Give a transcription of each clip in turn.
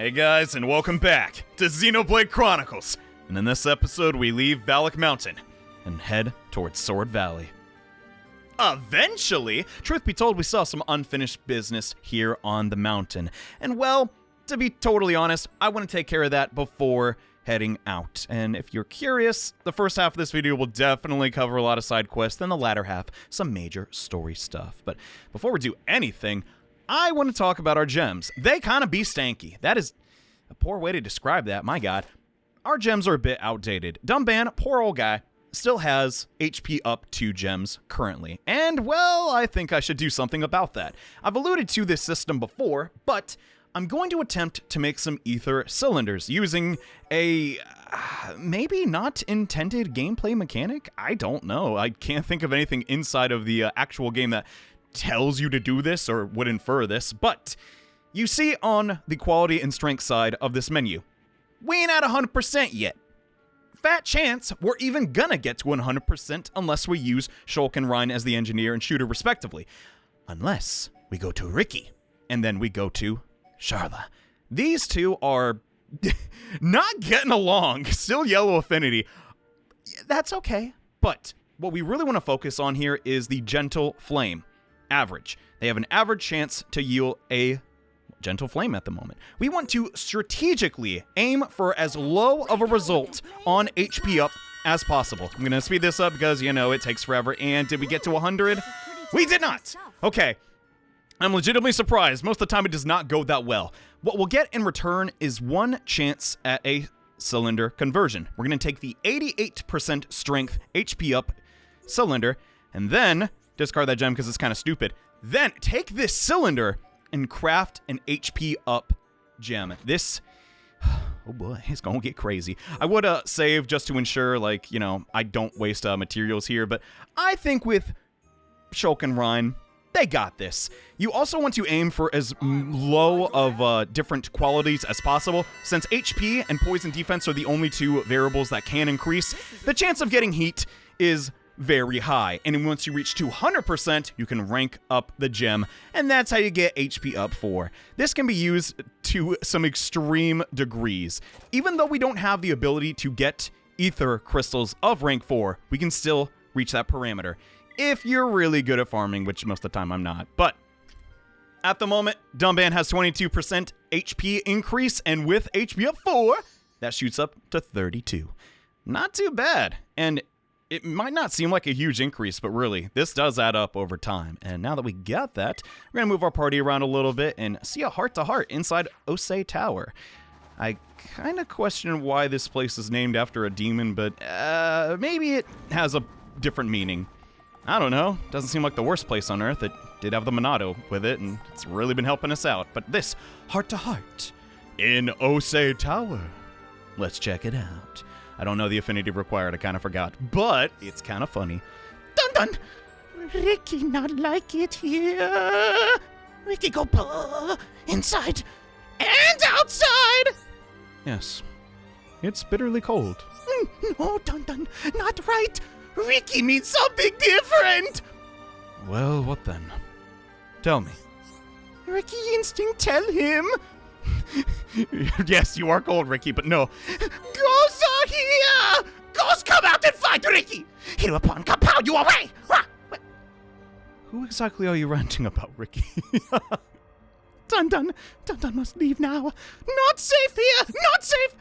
Hey guys, and welcome back to Xenoblade Chronicles. And in this episode, we leave Valak Mountain and head towards Sword Valley. Eventually, truth be told, we saw some unfinished business here on the mountain. And well, to be totally honest, I want to take care of that before heading out. And if you're curious, the first half of this video will definitely cover a lot of side quests, then the latter half, some major story stuff. But before we do anything, I want to talk about our gems. They kind of be stanky. That is a poor way to describe that, my god. Our gems are a bit outdated. Dunban, poor old guy, still has HP up 2 gems currently. And, well, I think I should do something about that. I've alluded to this system before, but I'm going to attempt to make some ether cylinders using a maybe not intended gameplay mechanic? I don't know. I can't think of anything inside of the actual game that tells you to do this or would infer this, but you see on the quality and strength side of this menu, we ain't at 100% yet. Fat chance we're even gonna get to 100% unless we use Chilkin Rhine as the engineer and shooter respectively. Unless we go to Ricky, and then we go to Charla. These two are not getting along, still yellow affinity. That's okay, but what we really want to focus on here is the Gentle Flame. Average. They have an average chance to yield a Gentle Flame at the moment. We want to strategically aim for as low of a result on HP up as possible. I'm going to speed this up because, you know, it takes forever. And did we get to 100? We did not! Okay. I'm legitimately surprised. Most of the time it does not go that well. What we'll get in return is 1 chance at a cylinder conversion. We're going to take the 88% strength HP up cylinder and then discard that gem because it's kind of stupid. Then take this cylinder and craft an HP up gem. This, oh boy, it's gonna get crazy. I would save just to ensure, like, you know, I don't waste materials here, but I think with Chilkin Rhine, they got this. You also want to aim for as low of different qualities as possible. Since HP and poison defense are the only 2 variables that can increase, the chance of getting heat is very high, and once you reach 200%, you can rank up the gem, and that's how you get HP up 4. This can be used to some extreme degrees. Even though we don't have the ability to get ether crystals of rank 4, we can still reach that parameter. If you're really good at farming, which most of the time I'm not. But at the moment, Dunban has 22% HP increase, and with HP up 4, that shoots up to 32. Not too bad, and it might not seem like a huge increase, but really, this does add up over time. And now that we got that, we're going to move our party around a little bit and see a heart-to-heart inside Ose Tower. I kind of question why this place is named after a demon, but maybe it has a different meaning. I don't know. Doesn't seem like the worst place on Earth. It did have the Monado with it, and it's really been helping us out. But this heart-to-heart in Ose Tower. Let's check it out. I don't know the affinity required, I kind of forgot, but it's kind of funny. Dun dun! Ricky not like it here. Ricky go inside and outside! Yes, it's bitterly cold. No, Dun dun, not right. Ricky means something different! Well, what then? Tell me. Ricky instinct tell him. Yes, you are cold, Ricky, but no. Ghosts are here! Ghosts, come out and fight Ricky! Hereupon, kapow you away! Who exactly are you ranting about, Ricky? Dun must leave now. Not safe here! Not safe!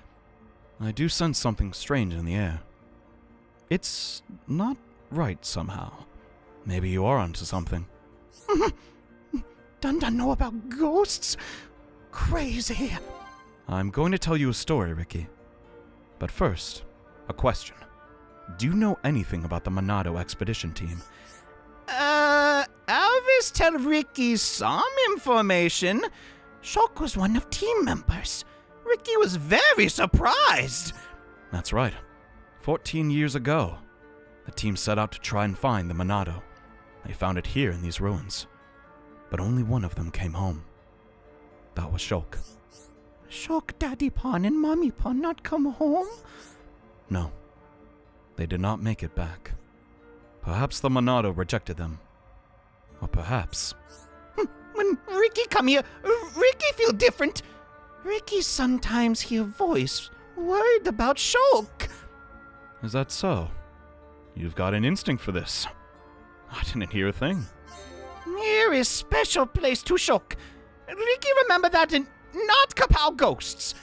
I do sense something strange in the air. It's not right somehow. Maybe you are onto something. Dun know about ghosts? Crazy. I'm going to tell you a story, Ricky. But first, a question. Do you know anything about the Monado expedition team? Alvis tell Ricky some information. Shulk was one of team members. Ricky was very surprised. That's right. 14 years ago, the team set out to try and find the Monado. They found it here in these ruins. But only one of them came home. That was Shulk. Shulk, Daddy Pon, and Mommy Pon not come home? No. They did not make it back. Perhaps the Monado rejected them. Or perhaps... When Ricky come here, Ricky feel different. Ricky sometimes hear voice worried about Shulk. Is that so? You've got an instinct for this. I didn't hear a thing. Here is special place to Shulk. Ricky remember that in not kapow ghosts.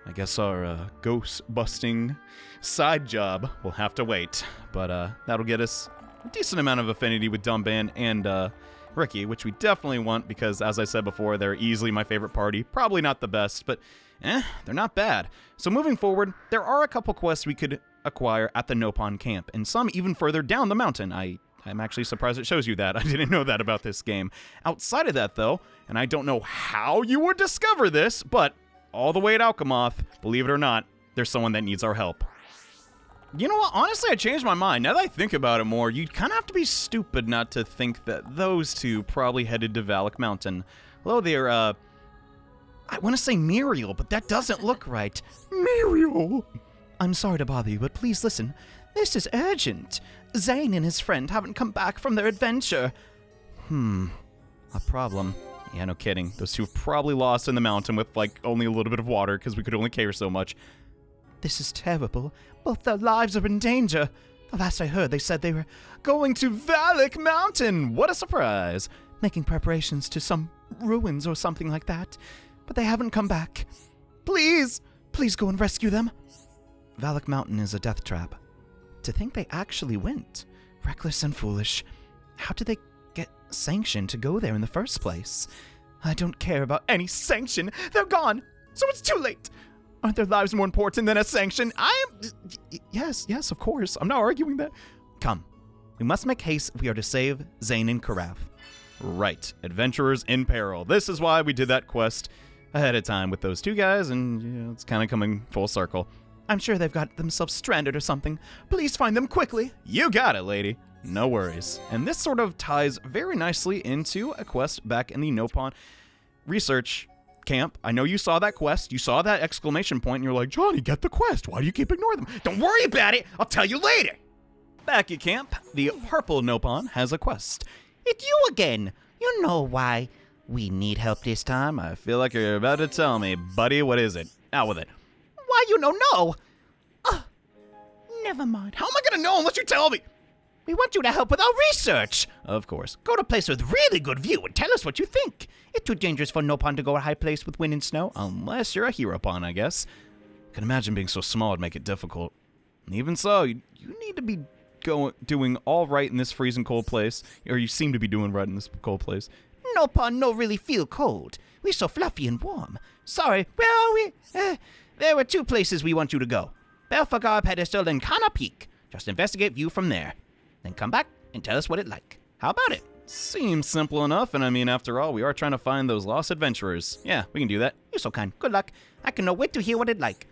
I guess our ghost-busting side job will have to wait. But that'll get us a decent amount of affinity with Dunban and Ricky, which we definitely want because, as I said before, they're easily my favorite party. Probably not the best, but they're not bad. So moving forward, there are a couple quests we could acquire at the Nopon camp, and some even further down the mountain. I'm actually surprised it shows you that. I didn't know that about this game. Outside of that, though, and I don't know how you would discover this, but all the way at Alchemoth, believe it or not, there's someone that needs our help. You know what? Honestly, I changed my mind. Now that I think about it more, you'd kind of have to be stupid not to think that those two probably headed to Valak Mountain. Although they're, I want to say Muriel, but that doesn't look right. Muriel! I'm sorry to bother you, but please listen. This is urgent. Zane and his friend haven't come back from their adventure. A problem. Yeah, no kidding. Those two are probably lost in the mountain with, like, only a little bit of water because we could only carry so much. This is terrible. Both their lives are in danger. The last I heard, they said they were going to Valak Mountain. What a surprise. Making preparations to some ruins or something like that. But they haven't come back. Please go and rescue them. Valak Mountain is a death trap. To think they actually went. Reckless and foolish. How did they get sanction to go there in the first place? I don't care about any sanction. They're gone. So it's too late. Aren't their lives more important than a sanction? Yes, of course. I'm not arguing that. Come. We must make haste if we are to save Zane and Karav. Right. Adventurers in peril. This is why we did that quest ahead of time with those two guys, and it's kind of coming full circle. I'm sure they've got themselves stranded or something. Please find them quickly. You got it, lady. No worries. And this sort of ties very nicely into a quest back in the Nopon research camp. I know you saw that quest. You saw that exclamation point, and you're like, Johnny, get the quest. Why do you keep ignoring them? Don't worry about it. I'll tell you later. Back at camp, the purple Nopon has a quest. It's you again. You know why we need help this time? I feel like you're about to tell me. Buddy, what is it? Out with it. Why you don't know? Never mind. How am I going to know unless you tell me? We want you to help with our research. Of course. Go to a place with really good view and tell us what you think. It's too dangerous for Nopon to go a high place with wind and snow. Unless you're a Heropon, I guess. I can imagine being so small would make it difficult. And even so, you need to be doing all right in this freezing cold place. Or you seem to be doing right in this cold place. Nopon no really feel cold. We're so fluffy and warm. Sorry. Well, there were two places we want you to go. Belfagar Pedestal and Kana Peak. Just investigate view from there. Then come back and tell us what it like. How about it? Seems simple enough, and I mean, after all, we are trying to find those lost adventurers. Yeah, we can do that. You're so kind. Good luck. I cannot wait to hear what it like.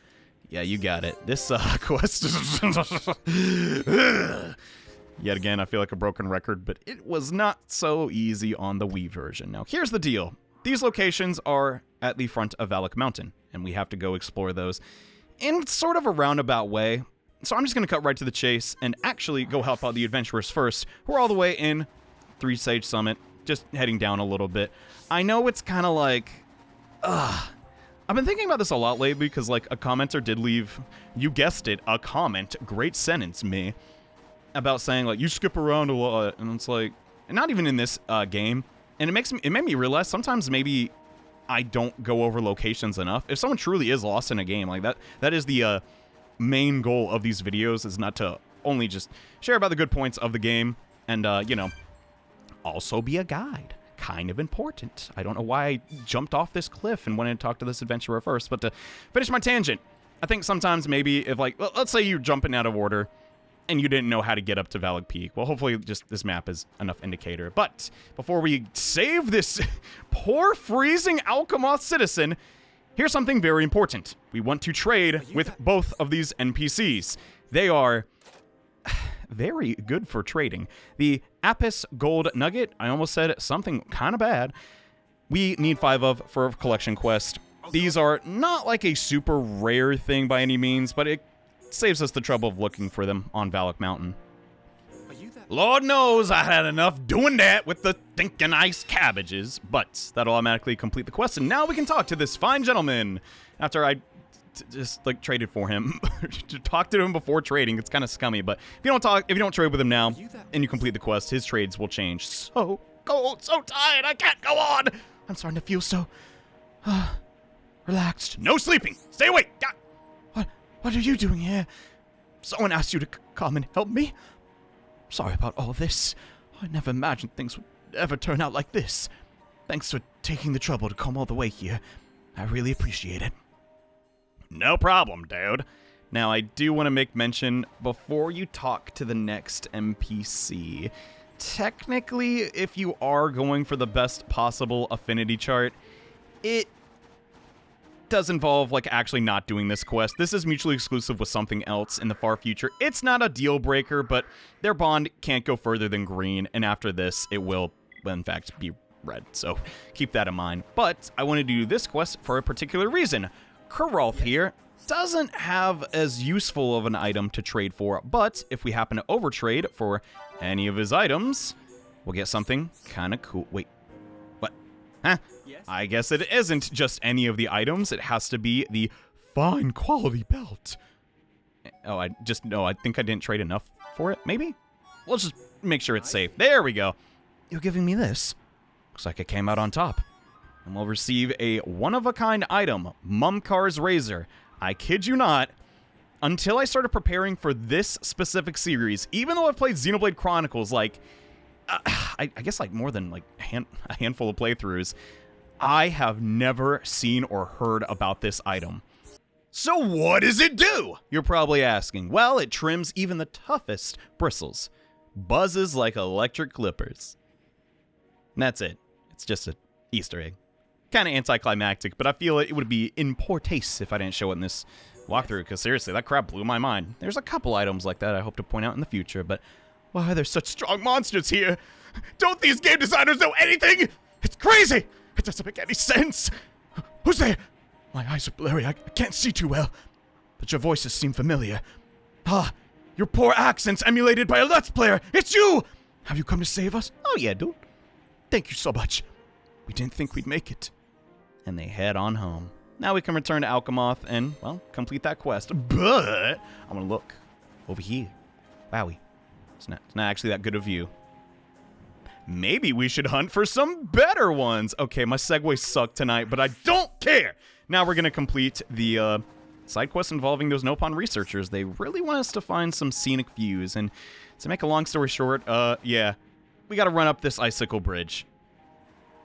Yeah, you got it. This quest... Yet again, I feel like a broken record, but it was not so easy on the Wii version. Now, here's the deal. These locations are at the front of Valak Mountain, and we have to go explore those in sort of a roundabout way. So I'm just going to cut right to the chase and actually go help out the adventurers first, who are all the way in Three Sage Summit, just heading down a little bit. I know it's kind of like, I've been thinking about this a lot lately because, like, a commenter did leave, you guessed it, a comment, great sentence, me, about saying, like, you skip around a lot, and it's like, and not even in this game, and it made me realize sometimes maybe I don't go over locations enough. If someone truly is lost in a game, like that is the main goal of these videos, is not to only just share about the good points of the game and, also be a guide. Kind of important. I don't know why I jumped off this cliff and wanted to talk to this adventurer first, but to finish my tangent, I think sometimes maybe if, like, let's say you're jumping out of order and you didn't know how to get up to Valak Peak. Well, hopefully just this map is enough indicator. But before we save this poor freezing Alchemoth citizen, here's something very important. We want to trade with both of these NPCs. They are very good for trading. The Apis Gold Nugget, I almost said something kind of bad. We need 5 of for a collection quest. These are not like a super rare thing by any means, but it saves us the trouble of looking for them on Valak Mountain. Lord knows I had enough doing that with the stinking ice cabbages, but that'll automatically complete the quest, and now we can talk to this fine gentleman after I just like traded for him. To talk to him before trading, it's kind of scummy, but if you don't trade with him now and you complete the quest, his trades will change. So cold, so tired, I can't go on. I'm starting to feel so relaxed. No sleeping. Stay awake. What are you doing here? Someone asked you to come and help me? Sorry about all this. I never imagined things would ever turn out like this. Thanks for taking the trouble to come all the way here. I really appreciate it. No problem, dude. Now, I do want to make mention, before you talk to the next NPC, technically, if you are going for the best possible affinity chart, it does involve, like, actually not doing this quest. This is mutually exclusive with something else in the far future. It's not a deal breaker, but their bond can't go further than green, and after this, it will, in fact, be red. So keep that in mind. But I want to do this quest for a particular reason. Kuralth here doesn't have as useful of an item to trade for, but if we happen to overtrade for any of his items, we'll get something kind of cool. Wait, what? Huh? Yes. I guess it isn't just any of the items. It has to be the fine quality belt. Oh, I think I didn't trade enough for it, maybe? We'll just make sure it's safe. There we go. You're giving me this? Looks like it came out on top. And we'll receive a one-of-a-kind item, Mumkar's Razor. I kid you not, until I started preparing for this specific series, even though I've played Xenoblade Chronicles, like, I guess like more than like a handful of playthroughs, I have never seen or heard about this item. So what does it do? You're probably asking. Well, it trims even the toughest bristles. Buzzes like electric clippers. And that's it. It's just an Easter egg. Kind of anticlimactic, but I feel it would be in poor taste if I didn't show it in this walkthrough, because seriously, that crap blew my mind. There's a couple items like that I hope to point out in the future, but why are there such strong monsters here? Don't these game designers know anything? It's crazy! It doesn't make any sense! Who's there? My eyes are blurry, I can't see too well, but your voices seem familiar. Ah, your poor accents emulated by a Let's Player! It's you! Have you come to save us? Oh yeah, dude. Thank you so much. We didn't think we'd make it. And they head on home. Now we can return to Alchemoth and, well, complete that quest. But I'm gonna look over here. Wowie. It's not actually that good a view. Maybe we should hunt for some better ones. Okay, my segue sucked tonight, but I don't care. Now we're gonna complete the side quest involving those Nopon researchers. They really want us to find some scenic views. And to make a long story short, yeah, we gotta run up this icicle bridge.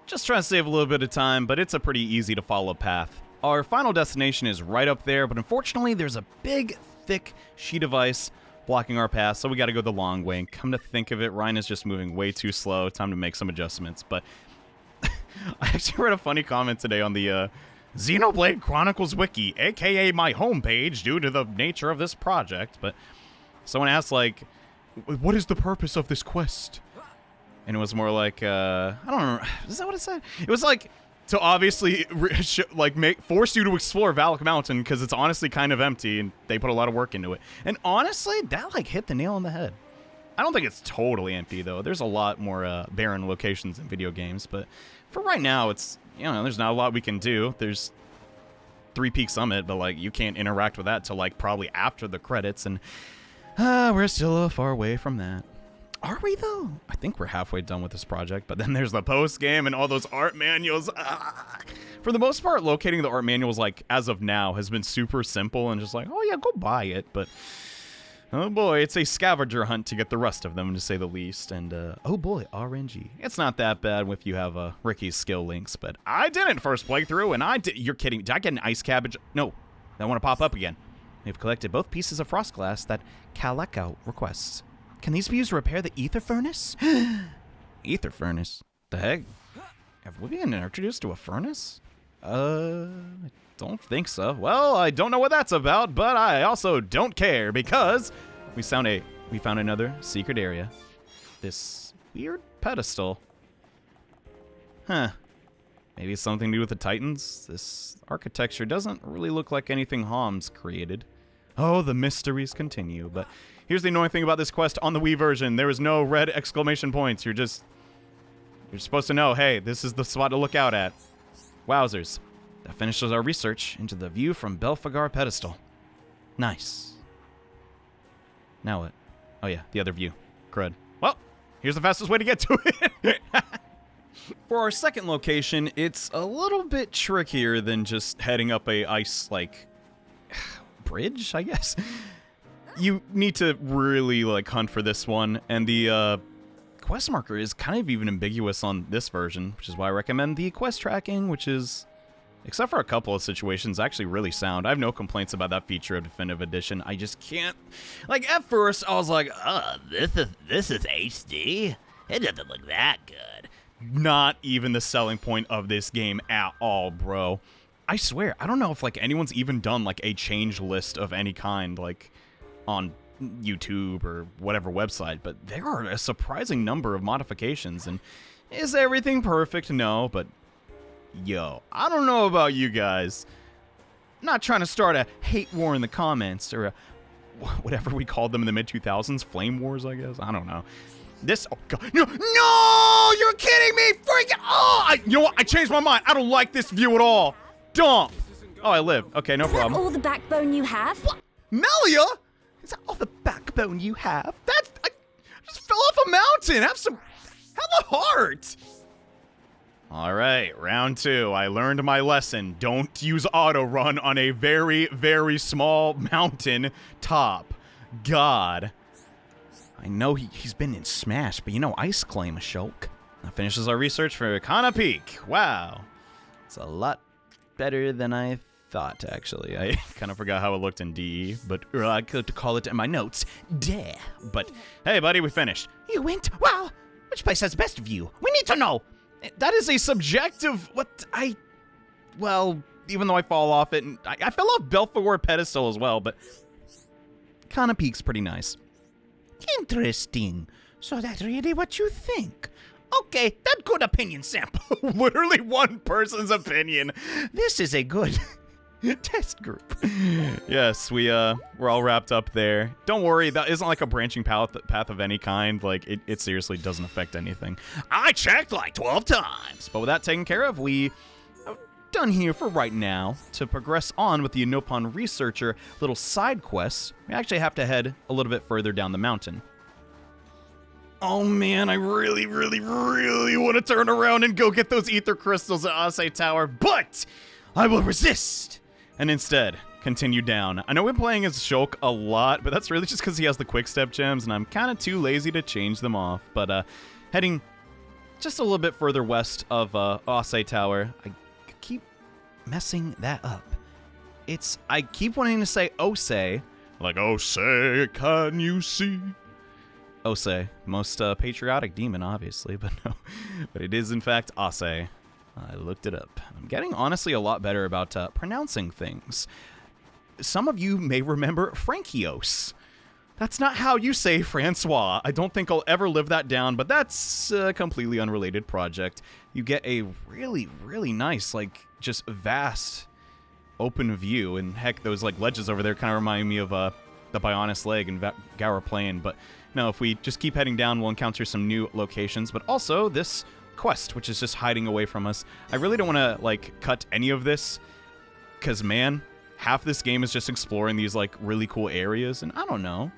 Just trying to save a little bit of time, but it's a pretty easy to follow path. Our final destination is right up there, but unfortunately there's a big, thick sheet of ice blocking our path, so we gotta go the long way. And come to think of it, Ryan is just moving way too slow. Time to make some adjustments, but I actually read a funny comment today on the Xenoblade Chronicles wiki, aka my homepage, due to the nature of this project, but someone asked, like, what is the purpose of this quest? And it was more like, I don't remember, is that what it said? It was like, to obviously, force you to explore Valak Mountain, because it's honestly kind of empty, and they put a lot of work into it. And honestly, that, like, hit the nail on the head. I don't think it's totally empty, though. There's a lot more barren locations in video games, but for right now, it's, you know, there's not a lot we can do. There's Three Peak Summit, but, like, you can't interact with that till, like, probably after the credits, and we're still far away from that. Are we, though? I think we're halfway done with this project, but then there's the post-game and all those art manuals. For the most part, locating the art manuals, like, as of now, has been super simple and just like, oh, yeah, go buy it. But, oh, boy, it's a scavenger hunt to get the rest of them, to say the least. And, oh, boy, RNG. It's not that bad if you have Ricky's skill links, but I didn't first playthrough, and I did. You're kidding. Did I get an ice cabbage? No. I want to pop up again. We've collected both pieces of frost glass that Calico requests. Can these be used to repair the ether furnace? Ether furnace? The heck? Have we been introduced to a furnace? I don't think so. Well, I don't know what that's about, but I also don't care because we found another secret area. This weird pedestal. Huh. Maybe it's something to do with the Titans? This architecture doesn't really look like anything Hom's created. Oh, the mysteries continue. But here's the annoying thing about this quest on the Wii version. There is no red exclamation points. You're supposed to know, hey, this is the spot to look out at. Wowzers. That finishes our research into the view from Belphegor Pedestal. Nice. Now what? Oh yeah, the other view. Crud. Well, here's the fastest way to get to it. For our second location, it's a little bit trickier than just heading up a ice, like, bridge, I guess? You need to really, like, hunt for this one, and the, quest marker is kind of even ambiguous on this version, which is why I recommend the quest tracking, which is, except for a couple of situations, actually really sound. I have no complaints about that feature of Definitive Edition. I just can't, like, at first, I was like, this is HD? It doesn't look that good. Not even the selling point of this game at all, bro. I swear, I don't know if, like, anyone's even done, like, a change list of any kind, like, on YouTube or whatever website, but there are a surprising number of modifications, and is everything perfect? No, but, yo, I don't know about you guys. I'm not trying to start a hate war in the comments, or whatever we called them in the mid-2000s, flame wars, I guess? I don't know. This, oh god, no, you're kidding me, freaking, you know what, I changed my mind, I don't like this view at all, dump. Oh, I live, okay, no problem. Is that all the backbone you have? What? Melia? Is that all the backbone you have? I just fell off a mountain, have a heart. All right, round 2, I learned my lesson, don't use auto run on a very, very small mountain top, god. I know he's been in Smash, but you know, Ice Claim, Shulk. That finishes our research for Kana Peak. Wow. It's a lot better than I thought, actually. I kind of forgot how it looked in DE, but I could call it in my notes, Deh. But, hey, buddy, we finished. You went? Wow. Which place has best view? We need to know. That is a subjective, well, even though I fall off it, and I fell off Belphegor Pedestal as well, but Kana Peak's pretty nice. Interesting. So that's really what you think? Okay, that good opinion sample. Literally one person's opinion. This is a good test group. Yes, we're all wrapped up there. Don't worry, that isn't like a branching path of any kind. Like, it seriously doesn't affect anything. I checked like 12 times. But with that taken care of, we are done here for right now. To progress on with the Nopon researcher little side quests, we actually have to head a little bit further down the mountain. Oh man, I really, really, really want to turn around and go get those ether crystals at Ose Tower, but I will resist and instead continue down. I know we're playing as Shulk a lot, but that's really just because he has the quick step gems and I'm kind of too lazy to change them off. But heading just a little bit further west of Ose Tower, I keep messing that up. I keep wanting to say Ose, like Ose, can you see? Ose, most patriotic demon, obviously, but no. But it is, in fact, Ose. I looked it up. I'm getting, honestly, a lot better about pronouncing things. Some of you may remember Frankios. That's not how you say Francois. I don't think I'll ever live that down, but that's a completely unrelated project. You get a really, really nice, like, just vast open view, and heck, those, like, ledges over there kind of remind me of the Bionis Leg and Gower Plain, but no, if we just keep heading down, we'll encounter some new locations, but also this quest, which is just hiding away from us. I really don't want to, like, cut any of this, because, man, half this game is just exploring these, like, really cool areas, and I don't know.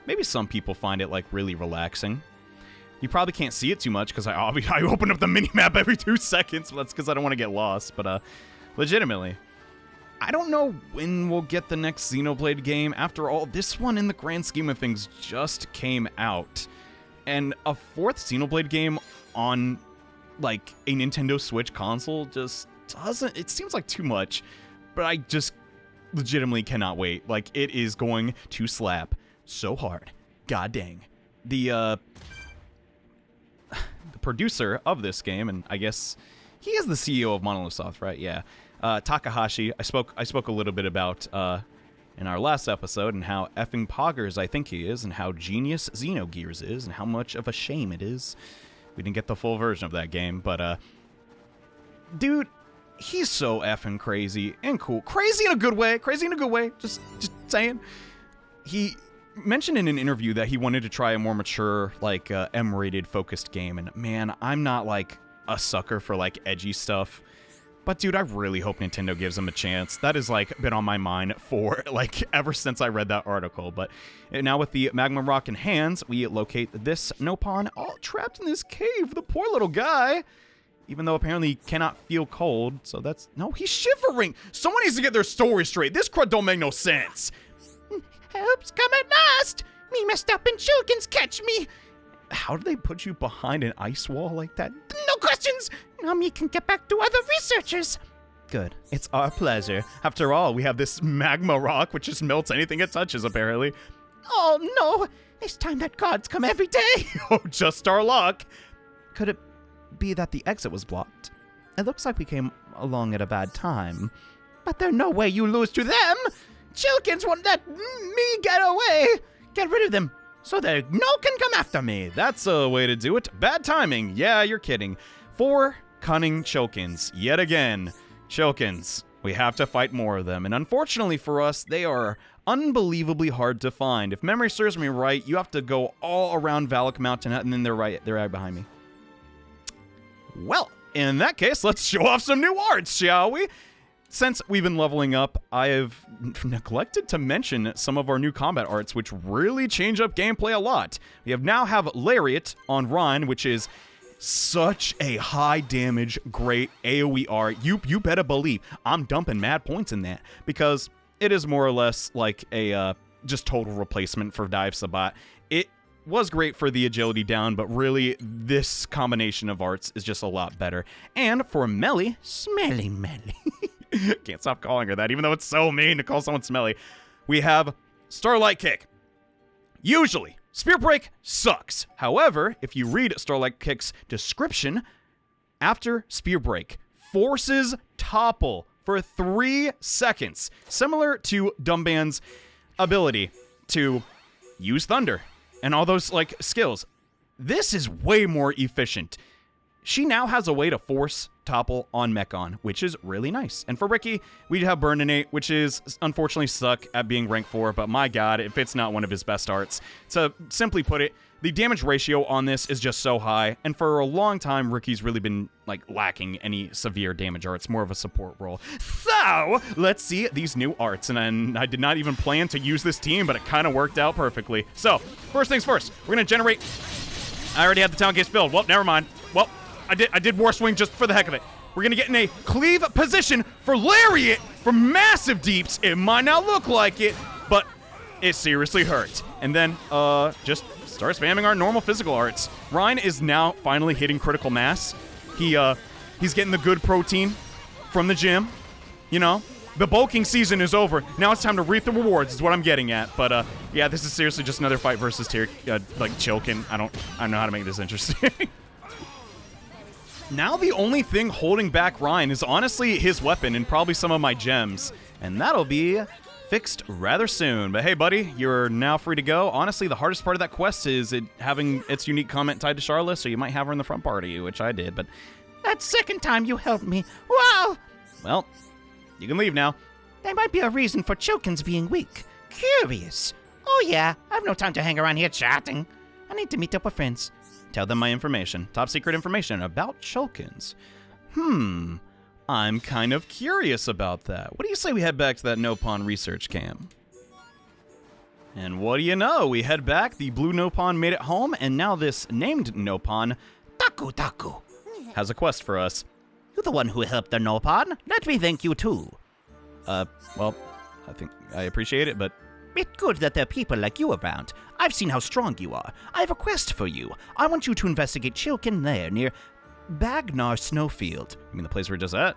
Maybe some people find it, like, really relaxing. You probably can't see it too much, because I open up the minimap every 2 seconds, but that's because I don't want to get lost, but, legitimately, I don't know when we'll get the next Xenoblade game. After all, this one, in the grand scheme of things, just came out. And a 4th Xenoblade game on, like, a Nintendo Switch console just doesn't... It seems like too much, but I just legitimately cannot wait. Like, it is going to slap so hard. God dang. The producer of this game, and I guess he is the CEO of Monolith Soft, right? Yeah. Takahashi, I spoke a little bit about in our last episode, and how effing poggers I think he is, and how genius Xenogears is, and how much of a shame it is we didn't get the full version of that game. But dude, he's so effing crazy and cool. Crazy in a good way. Crazy in a good way. Just saying? He mentioned in an interview that he wanted to try a more mature, like, M-rated focused game, and man, I'm not, like, a sucker for, like, edgy stuff. But, dude, I really hope Nintendo gives him a chance. That has, like, been on my mind for, like, ever since I read that article. But now with the magma rock in hands, we locate this Nopon all trapped in this cave. The poor little guy. Even though apparently he cannot feel cold. So that's... No, he's shivering. Someone needs to get their story straight. This crud don't make no sense. Help's come at last. Me messed up and Chilkin's catch me. How did they put you behind an ice wall like that? No questions. Now me can get back to other researchers. Good. It's our pleasure. After all, we have this magma rock which just melts anything it touches, apparently. Oh, no. It's time that gods come every day. Oh, just our luck. Could it be that the exit was blocked? It looks like we came along at a bad time. But there's no way you lose to them. Chilkins won't let me get away. Get rid of them so that no can come after me. That's a way to do it. Bad timing. Yeah, you're kidding. 4 cunning Chilkins. Yet again. Chilkins. We have to fight more of them. And unfortunately for us, they are unbelievably hard to find. If memory serves me right, you have to go all around Valak Mountain, and then they're right behind me. Well, in that case, let's show off some new arts, shall we? Since we've been leveling up, I have neglected to mention some of our new combat arts, which really change up gameplay a lot. We now have Lariat on Rhine, which is such a high damage, great AoE art. You better believe I'm dumping mad points in that, because it is more or less like a just total replacement for Dive Sabat. It was great for the agility down, but really this combination of arts is just a lot better. And for Melly, Smelly Melly. Can't stop calling her that, even though it's so mean to call someone smelly. We have Starlight Kick. Usually, Spear Break sucks. However, if you read Starlight Kick's description, after Spear Break, forces topple for 3 seconds, similar to Dunban's ability to use Thunder and all those, like, skills. This is way more efficient. She now has a way to force topple on Mechon, which is really nice. And for Ricky, we have Burninate, which is unfortunately stuck at being rank 4, but my god, if it's not one of his best arts. To simply put it, the damage ratio on this is just so high, and for a long time, Ricky's really been, like, lacking any severe damage arts, more of a support role. So, let's see these new arts, and I did not even plan to use this team, but it kind of worked out perfectly. So, first things first, we're going to generate... I already have the town gates filled. Well, never mind. Well, I did War Swing just for the heck of it. We're going to get in a cleave position for Lariat for massive deeps. It might not look like it, but it seriously hurts. And then just start spamming our normal physical arts. Ryan is now finally hitting critical mass. He's getting the good protein from the gym. You know, the bulking season is over. Now it's time to reap the rewards is what I'm getting at. But yeah, this is seriously just another fight versus like Chilkin. I don't know how to make this interesting. Now the only thing holding back Ryan is honestly his weapon and probably some of my gems. And that'll be fixed rather soon. But hey, buddy, you're now free to go. Honestly, the hardest part of that quest is it having its unique comment tied to Charlotte, so you might have her in the front part of you, which I did, but... That second time you helped me. Wow! Well, you can leave now. There might be a reason for Chilkin's being weak. Curious. Oh yeah, I've no time to hang around here chatting. I need to meet up with friends. Tell them my information. Top secret information about Chilkins. I'm kind of curious about that. What do you say we head back to that Nopon research camp? And what do you know? We head back, the blue Nopon made it home, and now this named Nopon, Taku, has a quest for us. You're the one who helped the Nopon. Let me thank you too. Well, I think I appreciate it, but... It's good that there are people like you around. I've seen how strong you are. I have a quest for you. I want you to investigate Chilkin Lair near Bagnar Snowfield. You mean the place we're just at?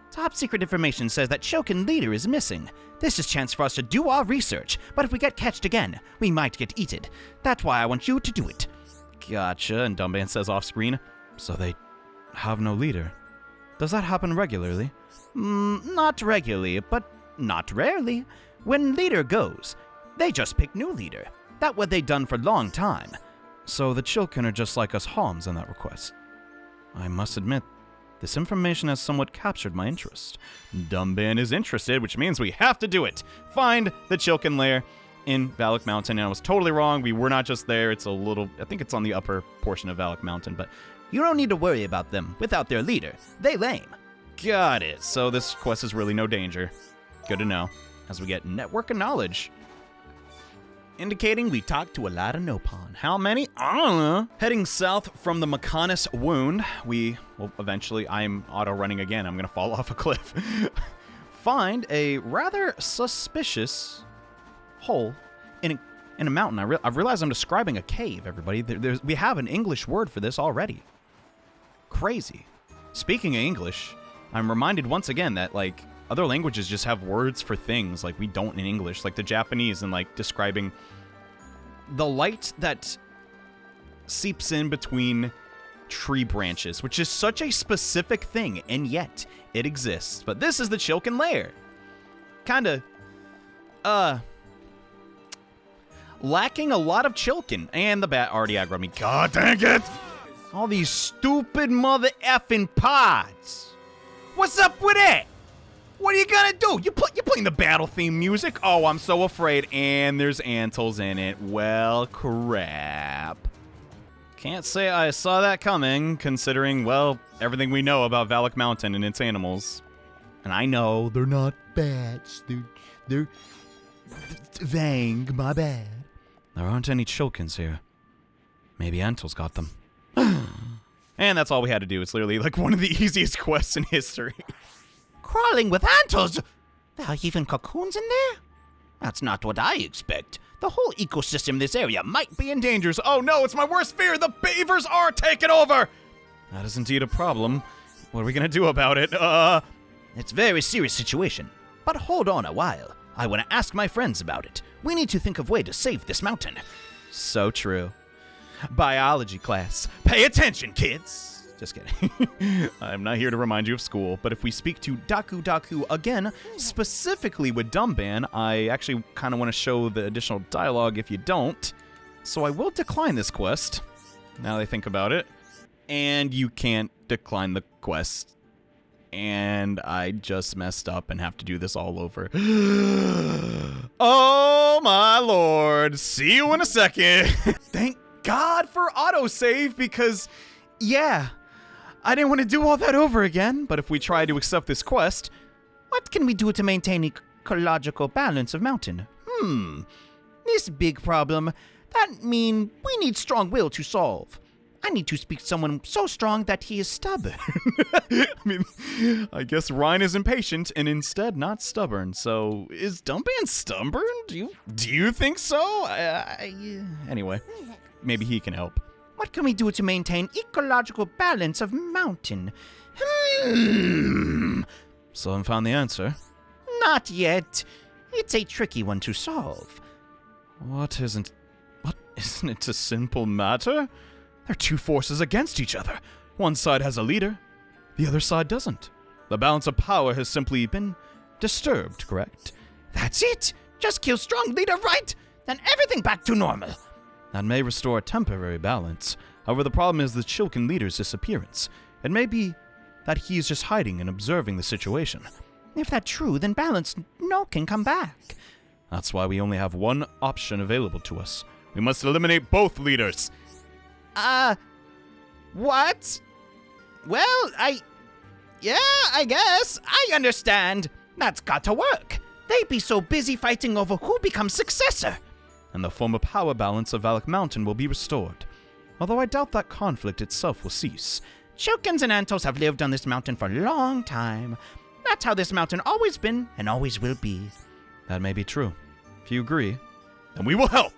Top secret information says that Chilkin leader is missing. This is a chance for us to do our research, but if we get catched again, we might get eaten. That's why I want you to do it. Gotcha, and Dunban says off screen, so they have no leader. Does that happen regularly? Not regularly, but not rarely. When leader goes, they just pick new leader. That's what they done for a long time. So the Chilkin are just like us Homs on that request. I must admit, This information has somewhat captured my interest. Dunban is interested, which means we have to do it. Find the Chilkin lair in Valak Mountain. And I was totally wrong. We were not just there. It's a little, I think it's on the upper portion of Valak Mountain, but You don't need to worry about them. Without their leader, they lame. got it. So this quest is really no danger. Good to know. As we get network of knowledge, indicating we talked to a lot of Nopon. How many? I don't know. Heading south from the Mechanis wound, we will eventually, I'm auto-running again. I'm going to fall off a cliff. Find a rather suspicious hole in a mountain. I've realized I'm describing a cave, everybody. We have an English word for this already. Crazy. Speaking of English, I'm reminded once again that, like, other languages just have words for things like we don't in English, like the Japanese, and like describing the light that seeps in between tree branches, which is such a specific thing, and yet it exists. But this is the Chilkin lair. Kinda, lacking a lot of Chilkin, and the bat already aggroed me. God dang it! All these stupid mother effing pods. What's up with it? What are you gonna do? You're playing the battle theme music? Oh, I'm so afraid. And there's Antles in it. Well, crap. Can't say I saw that coming, considering, well, everything we know about Valak Mountain and its animals. And I know they're not bats. They're Vang, my bad. There aren't any Chilkins here. Maybe Antles got them. And that's all we had to do. It's literally like one of the easiest quests in history. Crawling with Antles? There are even cocoons in there? That's not what I expect. The whole ecosystem in this area might be in danger. Oh no, it's my worst fear. The beavers are taking over. That is indeed a problem. What are we gonna do about it? It's a very serious situation. But hold on a while. I want to ask my friends about it. We need to think of a way to save this mountain. So true. Biology class. Pay attention, kids. Just kidding. I'm not here to remind you of school, but if we speak to Daku again, specifically with Dunban, I actually kind of want to show the additional dialogue if you don't. So I will decline this quest, now that I think about it. And you can't decline the quest. And I just messed up and have to do this all over. Oh my lord. See you in a second. Thank God for autosave, because, yeah, I didn't want to do all that over again, but if we try to accept this quest, what can we do to maintain ecological balance of mountain? This big problem, that mean we need strong will to solve. I need to speak to someone so strong that he is stubborn. I mean, I guess Ryan is impatient and instead not stubborn. So is Dunban stubborn? Do you think so? Anyway, maybe he can help. What can we do to maintain ecological balance of mountain? So I found the answer. Not yet. It's a tricky one to solve. Isn't it a simple matter? They're two forces against each other. One side has a leader, the other side doesn't. The balance of power has simply been disturbed, correct? That's it! Just kill strong leader, right? Then everything back to normal. That may restore a temporary balance. However, the problem is the Chilkin leader's disappearance. It may be that he is just hiding and observing the situation. If that's true, then balance can come back. That's why we only have one option available to us. We must eliminate both leaders. What? Well, I guess. I understand. That's got to work. They'd be so busy fighting over who becomes successor. And the former power balance of Valak Mountain will be restored. Although I doubt that conflict itself will cease. Chilkins and Antles have lived on this mountain for a long time. That's how this mountain always been and always will be. That may be true. If you agree, then we will help.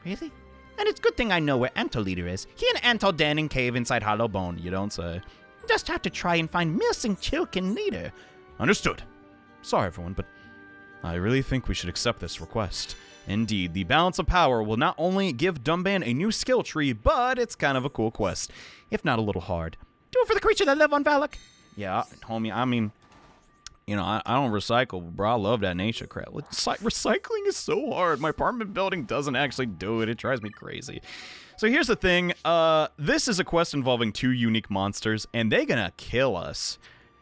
Really? And it's a good thing I know where Antle leader is. He and Antle den in cave inside Hollow Bone. You don't say. Just have to try and find missing Chilkin leader. Understood. Sorry, everyone, but I really think we should accept this request. Indeed, the balance of power will not only give Dunban a new skill tree, but it's kind of a cool quest, if not a little hard. Do it for the creature that live on Valak. Yeah, homie, I mean, You know, I don't recycle, bro. I love that nature crap. Recycling is so hard. My apartment building doesn't actually do it. It drives me crazy. So here's the thing. This is a quest involving 2 unique monsters, and they gonna kill us.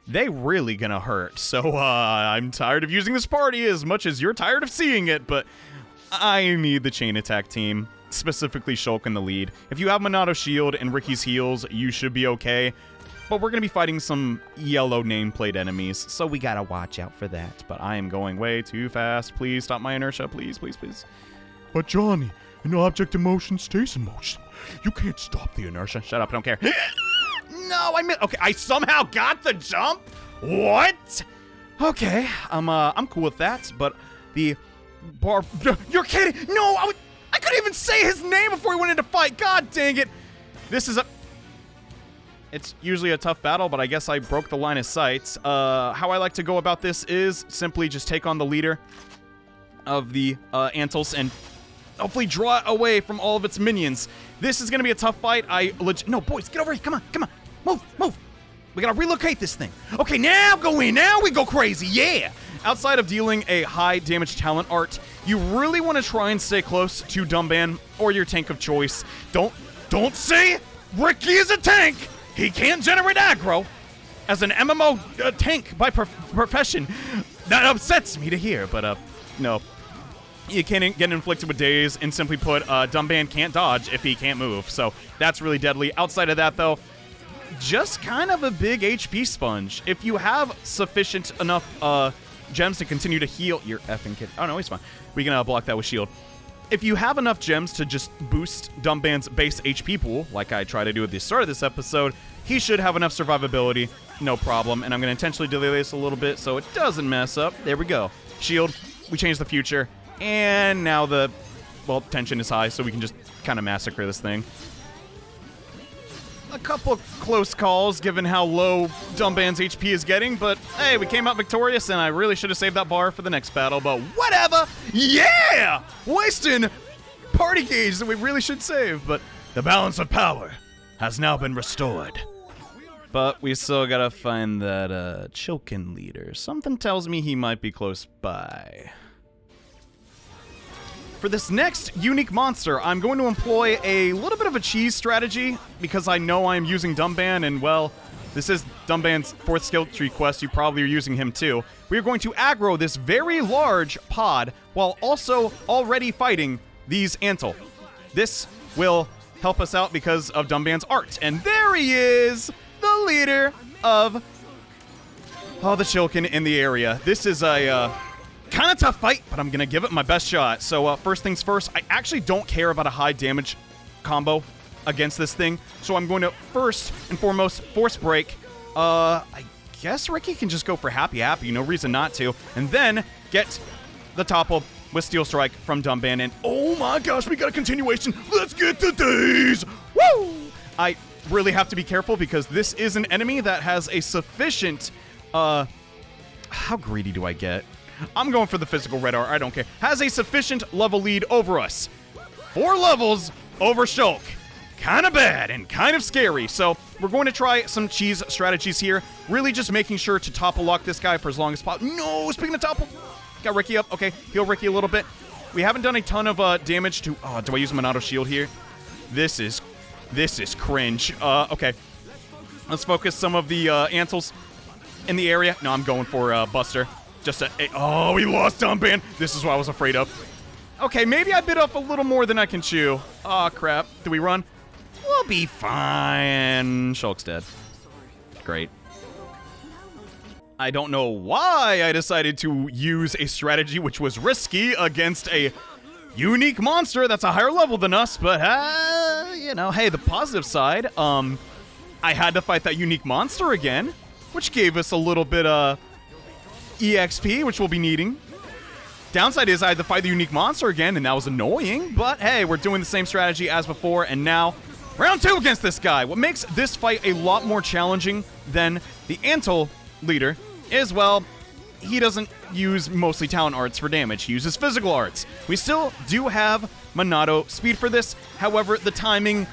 They really gonna hurt. So I'm tired of using this party as much as you're tired of seeing it, but I need the chain attack team, specifically Shulk in the lead. If you have Monado Shield and Ricky's heals, you should be okay. But we're gonna be fighting some yellow nameplate enemies, so we gotta watch out for that. But I am going way too fast. Please stop my inertia, please, please, please. But Johnny, an object in motion stays in motion. You can't stop the inertia. Shut up, I don't care. No, I missed. Okay, I somehow got the jump? What? Okay, I'm cool with that, but the you're kidding! No, I couldn't even say his name before we went into fight. God dang it! This is it's usually a tough battle, but I guess I broke the line of sight. How I like to go about this is simply just take on the leader of the Antles and hopefully draw it away from all of its minions. This is gonna be a tough fight. No, boys, get over here. Come on, come on. Move. We gotta relocate this thing. Okay, now go in. Now we go crazy. Yeah. Outside of dealing a high damage talent art, you really want to try and stay close to Dunban or your tank of choice. Don't say Ricky is a tank. He can't generate aggro. As an MMO tank by profession, that upsets me to hear. But no. You can't get inflicted with daze, and simply put, Dunban can't dodge if he can't move. So that's really deadly. Outside of that, though, just kind of a big HP sponge. If you have sufficient enough gems to continue to heal, you're effing kidding. Oh no, he's fine. We can block that with shield. If you have enough gems to just boost Dunban's base HP pool, like I try to do at the start of this episode, he should have enough survivability, no problem. And I'm going to intentionally delay this a little bit so it doesn't mess up. There we go. Shield. We change the future. And now the, well, tension is high, so we can just kind of massacre this thing. A couple close calls, given how low Dunban's HP is getting, but hey, we came out victorious, and I really should have saved that bar for the next battle, but whatever! Yeah! Wasting party gauge that we really should save, but the balance of power has now been restored. But we still gotta find that Chilkin leader. Something tells me he might be close by. For this next unique monster, I'm going to employ a little bit of a cheese strategy because I know I'm using Dunban, and well, this is Dunban's 4th skill tree quest. You probably are using him too. We are going to aggro this very large pod while also already fighting these Antle. This will help us out because of Dunban's art. And there he is, the leader of the Chilkin in the area. This is a kind of tough fight, but I'm going to give it my best shot. So first things first, I actually don't care about a high damage combo against this thing. So I'm going to first and foremost force break. I guess Ricky can just go for happy, no reason not to. And then get the topple with Steel Strike from Dunban. And oh my gosh, we got a continuation. Let's get the days. Woo! I really have to be careful because this is an enemy that has a sufficient, how greedy do I get? I'm going for the physical red art, I don't care. Has a sufficient level lead over us. 4 levels over Shulk. Kind of bad and kind of scary. So we're going to try some cheese strategies here. Really just making sure to topple lock this guy for as long as possible. No, speaking of topple. Got Ricky up. Okay, heal Ricky a little bit. We haven't done a ton of damage to... Oh, do I use Monado Shield here? This is cringe. Okay. Let's focus some of the Antles in the area. No, I'm going for Buster. Oh, we lost Dunban. This is what I was afraid of. Okay, maybe I bit off a little more than I can chew. Oh, crap. Do we run? We'll be fine. Shulk's dead. Great. I don't know why I decided to use a strategy which was risky against a unique monster that's a higher level than us, but, you know, hey, the positive side, I had to fight that unique monster again, which gave us a little bit, EXP, which we'll be needing. Downside is I had to fight the unique monster again, and that was annoying, but hey, we're doing the same strategy as before, and now, round 2 against this guy. What makes this fight a lot more challenging than the Antle leader is, well, he doesn't use mostly talent arts for damage. He uses physical arts. We still do have Monado speed for this, however, the timing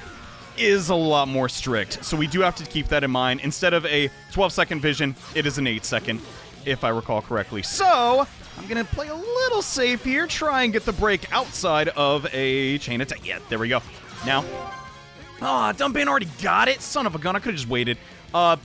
is a lot more strict, so we do have to keep that in mind. Instead of a 12-second vision, it is an 8-second. if I recall correctly. So, I'm going to play a little safe here, try and get the break outside of a chain attack. Yeah, there we go. Now, Dunban already got it. Son of a gun, I could have just waited. Well,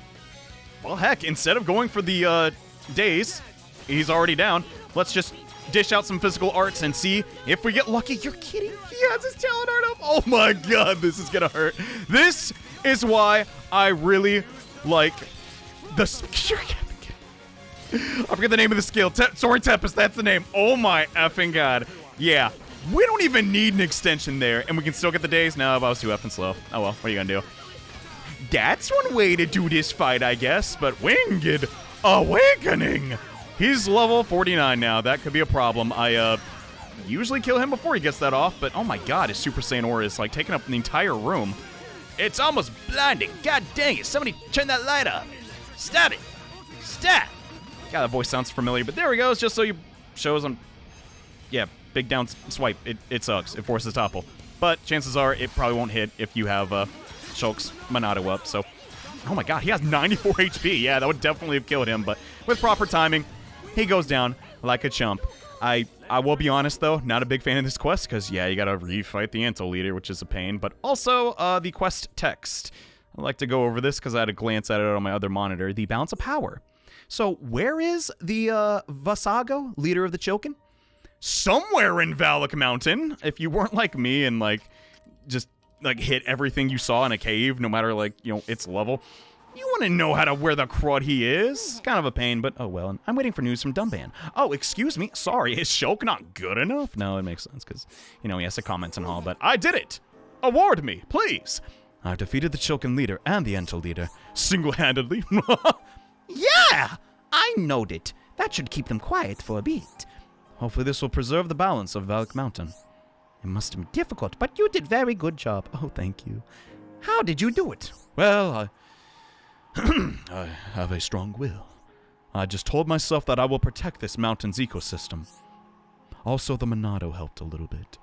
heck, instead of going for the daze, he's already down. Let's just dish out some physical arts and see if we get lucky. You're kidding. He has his talent art up. Oh my god, this is gonna hurt. This is why I really like the... I forget the name of the skill. Soaring Tempest, that's the name. Oh my effing god. Yeah, we don't even need an extension there, and we can still get the days. No, I was too effing slow. Oh well, what are you gonna do? That's one way to do this fight, I guess, but Winged Awakening! He's level 49 now. That could be a problem. I usually kill him before he gets that off, but oh my god, his Super Saiyan aura is like taking up the entire room. It's almost blinding. God dang it. Somebody turn that light off. Stop it. Stop. God, that voice sounds familiar, but there he goes, just so you shows him. Yeah, big down swipe. It sucks. It forces topple. But chances are it probably won't hit if you have Shulk's Monado up, so. Oh my god, he has 94 HP. Yeah, that would definitely have killed him, but with proper timing, he goes down like a chump. I will be honest, though, not a big fan of this quest, because, yeah, you gotta refight the Anto leader, which is a pain, but also the quest text. I'd like to go over this, because I had a glance at it on my other monitor. The Balance of Power. So, where is the Vasago, leader of the Chilkin? Somewhere in Valak Mountain. If you weren't like me and, like, just, like, hit everything you saw in a cave, no matter, like, you know, its level, you want to know how to where the crud he is. Kind of a pain, but oh well. And I'm waiting for news from Dunban. Oh, excuse me. Sorry, is Shulk not good enough? No, it makes sense, because, you know, he has to comment and all, but I did it! Award me, please! I've defeated the Chilkin leader and the Ento leader, single-handedly. Yeah! I knowed it. That should keep them quiet for a bit. Hopefully this will preserve the balance of Valak Mountain. It must have been difficult, but you did very good job. Oh, thank you. How did you do it? Well, I have a strong will. I just told myself that I will protect this mountain's ecosystem. Also, the Monado helped a little bit.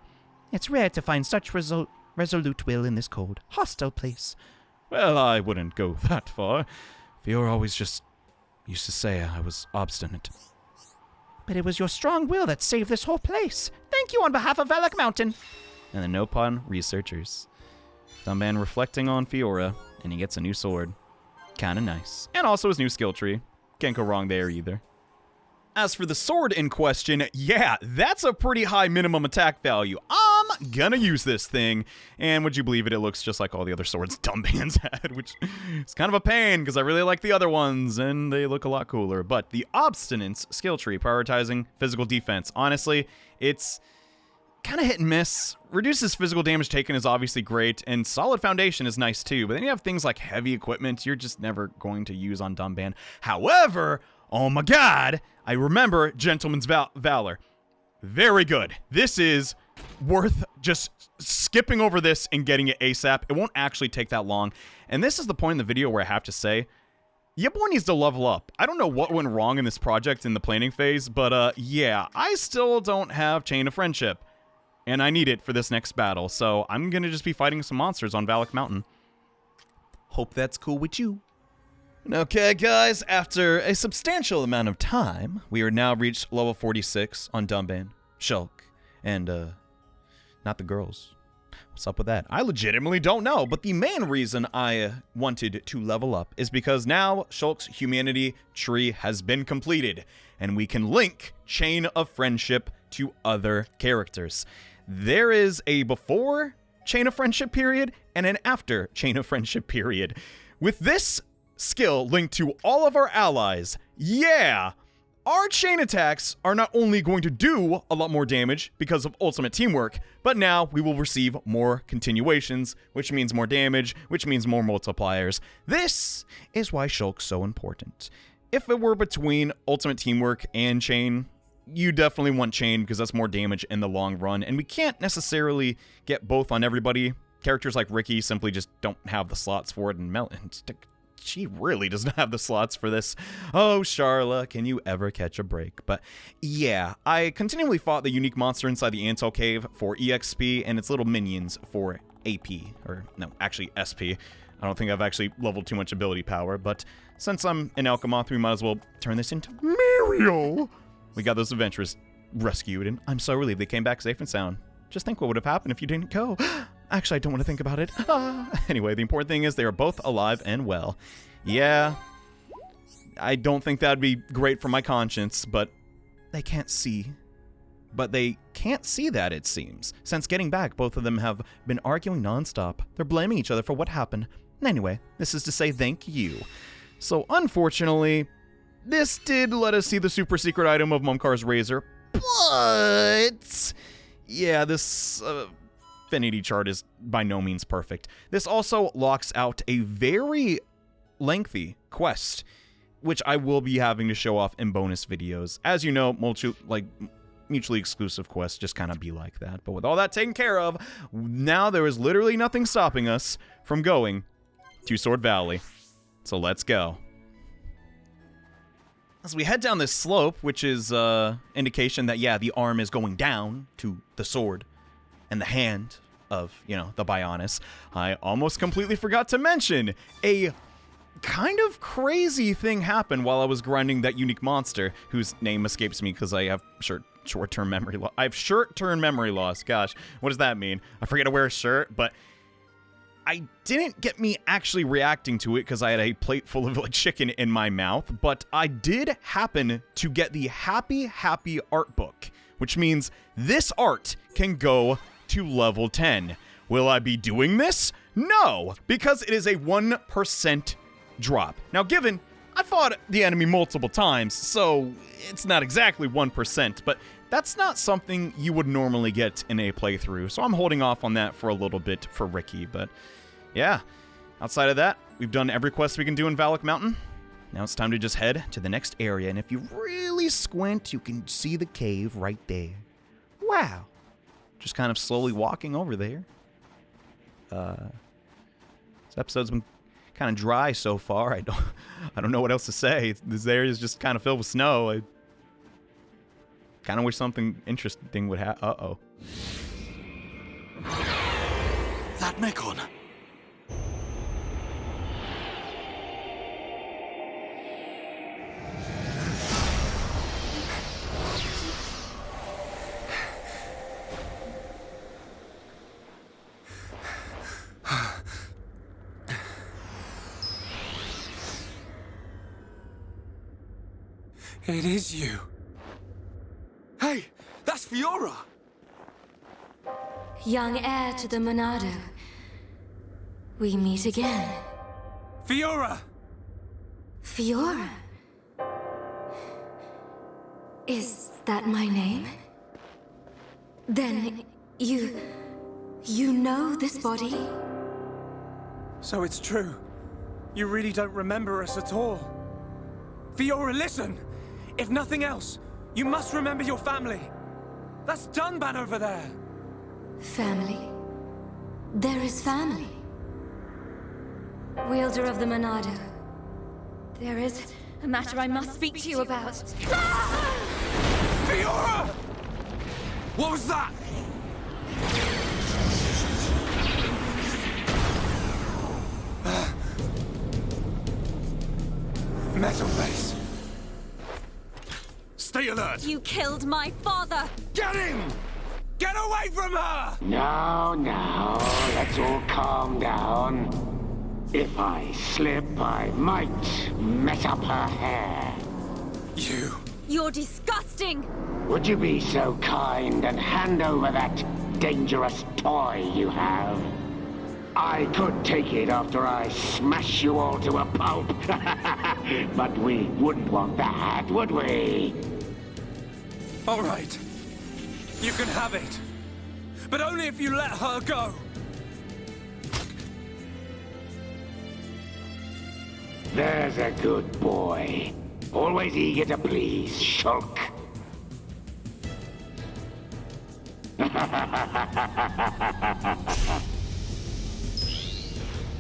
It's rare to find such resolute will in this cold, hostile place. Well, I wouldn't go that far. Fiora always just used to say I was obstinate. But it was your strong will that saved this whole place. Thank you on behalf of Valak Mountain. And the Nopon researchers. Dunban reflecting on Fiora, and he gets a new sword. Kinda nice. And also his new skill tree. Can't go wrong there either. As for the sword in question, yeah, that's a pretty high minimum attack value. I'm gonna use this thing. And would you believe it, it looks just like all the other swords Dunban's had, which is kind of a pain, because I really like the other ones, and they look a lot cooler. But the Obstinance skill tree, prioritizing physical defense. Honestly, it's kind of hit and miss. Reduces physical damage taken is obviously great, and Solid Foundation is nice too, but then you have things like heavy equipment you're just never going to use on Dunban. However, oh my god, I remember Gentleman's Valor. Very good. This is worth just skipping over this and getting it ASAP. It won't actually take that long, and this is the point in the video where I have to say, your boy needs to level up. I don't know what went wrong in this project in the planning phase, but yeah, I still don't have Chain of Friendship. And I need it for this next battle, so I'm gonna just be fighting some monsters on Valak Mountain. Hope that's cool with you. Okay, guys, after a substantial amount of time, we are now reached level 46 on Dunban, Shulk, and, not the girls. What's up with that? I legitimately don't know, but the main reason I wanted to level up is because now Shulk's humanity tree has been completed, and we can link Chain of Friendship to other characters. There is a before Chain of Friendship period and an after Chain of Friendship period. With this skill linked to all of our allies, yeah, our chain attacks are not only going to do a lot more damage because of ultimate teamwork, but now we will receive more continuations, which means more damage, which means more multipliers. This is why Shulk's so important. If it were between ultimate teamwork and chain, you definitely want chain because that's more damage in the long run, and we can't necessarily get both on everybody. Characters like Ricky simply just don't have the slots for it, and she really doesn't have the slots for this. Oh, Charla, can you ever catch a break? But yeah, I continually fought the unique monster inside the Anto Cave for EXP and its little minions for AP, or no, actually SP. I don't think I've actually leveled too much ability power, but since I'm an Alchemoth, we might as well turn this into Mario. We got those adventurers rescued, and I'm so relieved they came back safe and sound. Just think what would have happened if you didn't go. Actually, I don't want to think about it. Anyway, the important thing is they are both alive and well. Yeah, I don't think that'd be great for my conscience, but they can't see. But they can't see that, it seems. Since getting back, both of them have been arguing nonstop. They're blaming each other for what happened. Anyway, this is to say thank you. So, unfortunately, this did let us see the super secret item of Mumkar's Razor, but yeah, this affinity chart is by no means perfect. This also locks out a very lengthy quest, which I will be having to show off in bonus videos. As you know, mutually exclusive quests just kind of be like that. But with all that taken care of, now there is literally nothing stopping us from going to Sword Valley. So let's go. As we head down this slope, which is indication that, yeah, the arm is going down to the sword and the hand of, the Bionis, I almost completely forgot to mention a kind of crazy thing happened while I was grinding that unique monster, whose name escapes me because I have short-term memory loss. I have short-term memory loss. Gosh, what does that mean? I forget to wear a shirt, but I didn't get me actually reacting to it because I had a plate full of chicken in my mouth, but I did happen to get the Happy art book, which means this art can go to level 10. Will I be doing this? No, because it is a 1% drop. Now, given I fought the enemy multiple times, so it's not exactly 1%, but that's not something you would normally get in a playthrough, so I'm holding off on that for a little bit for Ricky, but yeah, outside of that, we've done every quest we can do in Valak Mountain. Now it's time to just head to the next area, and if you really squint, you can see the cave right there. Wow. Just kind of slowly walking over there. This episode's been kind of dry so far. I don't know what else to say. This area is just kind of filled with snow. I kind of wish something interesting would happen. Uh-oh. That Mekon. It is you. Hey, that's Fiora! Young heir to the Monado. We meet again. Fiora! Fiora? Is that my name? Then you know this body? So it's true. You really don't remember us at all. Fiora, listen! If nothing else, you must remember your family. That's Dunban over there. Family? There is family. Wielder of the Monado. There is a matter I must speak to you about. Fiora! What was that? Metal face. Stay alert! You killed my father! Get him! Get away from her! Now, let's all calm down. If I slip, I might mess up her hair. You're disgusting! Would you be so kind and hand over that dangerous toy you have? I could take it after I smash you all to a pulp. But we wouldn't want that, would we? All right. You can have it. But only if you let her go. There's a good boy. Always eager to please, Shulk.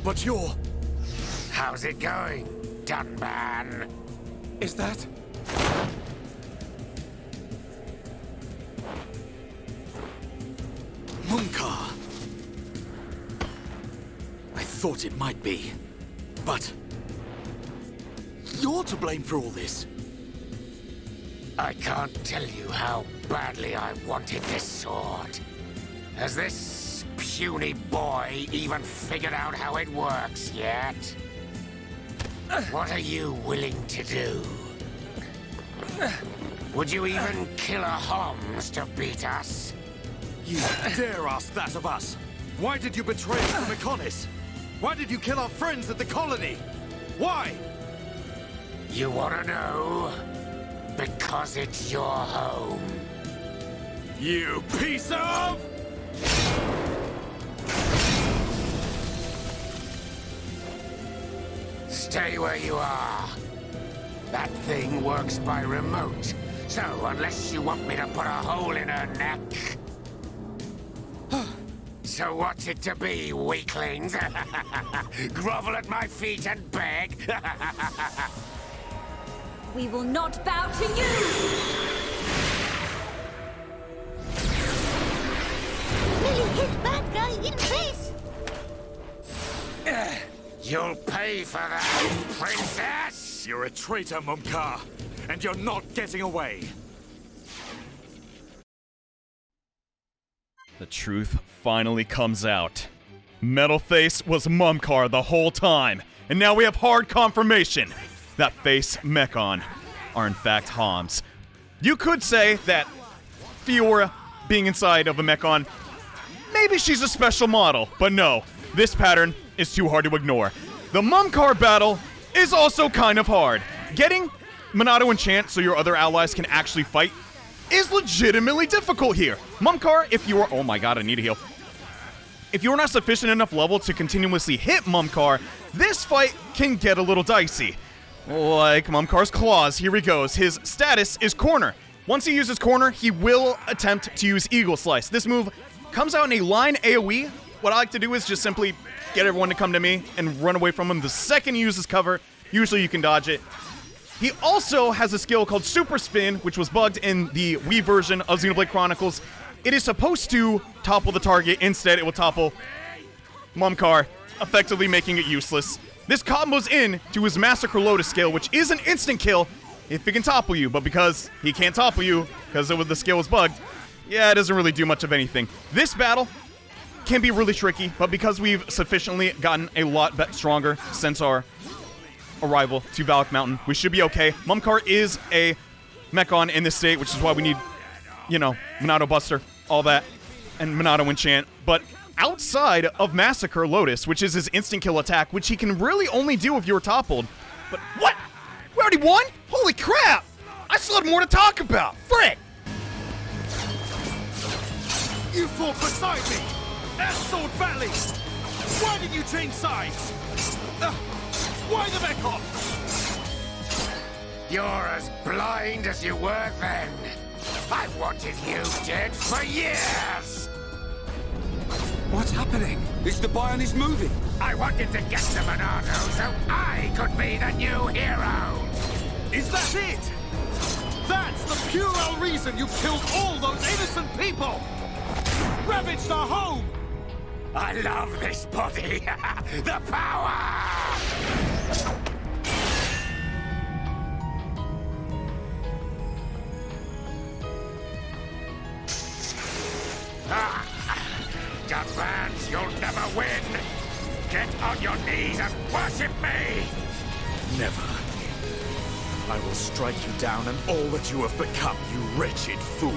But you're... How's it going, Dunban? Is that... Munkar? I thought it might be. But you're to blame for all this. I can't tell you how badly I wanted this sword. Has this puny boy even figured out how it works yet? What are you willing to do? Would you even kill a Homs to beat us? You dare ask that of us? Why did you betray us to Mechonis? Why did you kill our friends at the colony? Why? You wanna know? Because it's your home. You piece of... Stay where you are. That thing works by remote. So unless you want me to put a hole in her neck... So what's it to be, weaklings? Grovel at my feet and beg? We will not bow to you! Nearly hit bad guy in face! You'll pay for that, princess! You're a traitor, Mumkar, and you're not getting away. The truth finally comes out. Metalface was Mumkar the whole time, and now we have hard confirmation that Face Mechon are in fact Homs. You could say that Fiora being inside of a Mechon, maybe she's a special model, but no, this pattern is too hard to ignore. The Mumkar battle is also kind of hard. Getting Monado enchant so your other allies can actually fight is legitimately difficult here. Mumkar, if you're... Oh my god, I need a heal. If you're not sufficient enough level to continuously hit Mumkar, this fight can get a little dicey. Like Mumkar's claws, here he goes. His status is corner. Once he uses corner, he will attempt to use Eagle Slice. This move comes out in a line AoE. What I like to do is just simply get everyone to come to me and run away from him. The second he uses cover, usually you can dodge it. He also has a skill called Super Spin, which was bugged in the Wii version of Xenoblade Chronicles. It is supposed to topple the target. Instead, it will topple Mumkar, effectively making it useless. This combos in to his Massacre Lotus skill, which is an instant kill if he can topple you, but because he can't topple you, because the skill was bugged, yeah, it doesn't really do much of anything. This battle can be really tricky, but because we've sufficiently gotten a lot stronger since our arrival to Valak Mountain, we should be okay. Mumkar is a Mechon in this state, which is why we need, you know, Monado Buster, all that, and Monado Enchant. But outside of Massacre Lotus, which is his instant kill attack, which he can really only do if you're toppled. But what? We already won? Holy crap! I still had more to talk about. Frick! You fought beside me! At Sword Valley! Why did you change sides? Why the Mechon? You're as blind as you were then. I wanted you dead for years! What's happening? Is the Bionis moving? I wanted to get to Monado so I could be the new hero! Is that it? That's the puerile reason you killed all those innocent people! Ravaged our home! I love this body! The power! Dunban, you'll never win! Get on your knees and worship me! Never. I will strike you down and all that you have become, you wretched fool.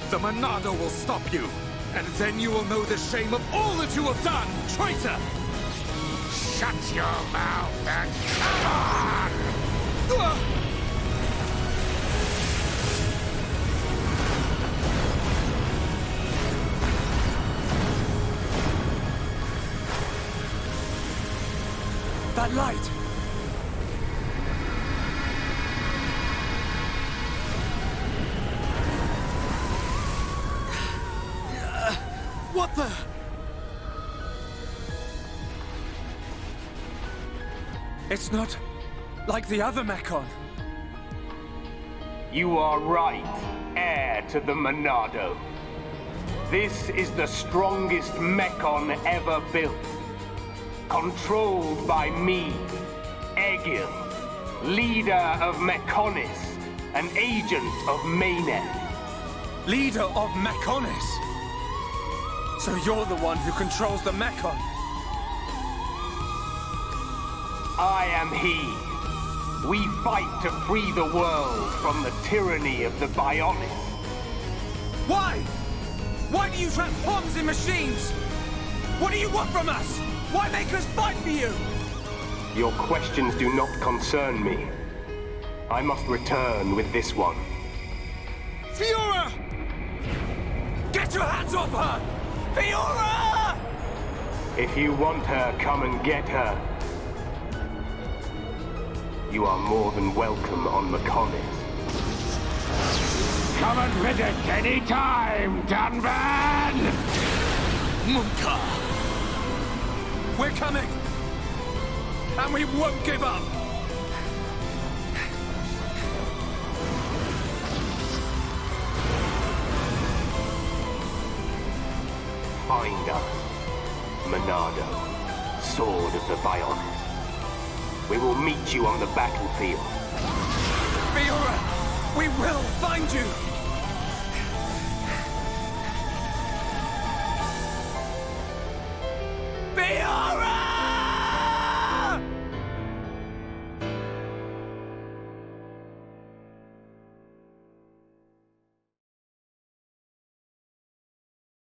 The Monado will stop you, and then you will know the shame of all that you have done, traitor! Shut your mouth and come on! That light! What the? It's not like the other Mechon. You are right, heir to the Monado. This is the strongest Mechon ever built. controlled by me, Egil, leader of Mechonis, an agent of Mayneth. Leader of Mechonis? So you're the one who controls the Mechon? I am he. We fight to free the world from the tyranny of the Bionis. Why? Why do you trap bombs in machines? What do you want from us? Why make us fight for you? Your questions do not concern me. I must return with this one. Fiora! Get your hands off her! Fiora! If you want her, come and get her. You are more than welcome on Mechonis. Come and visit any time, Dunban! Munka! We're coming! And we won't give up! Find us, Monado, Sword of the Bionis. We will meet you on the battlefield. Fiora! We will find you!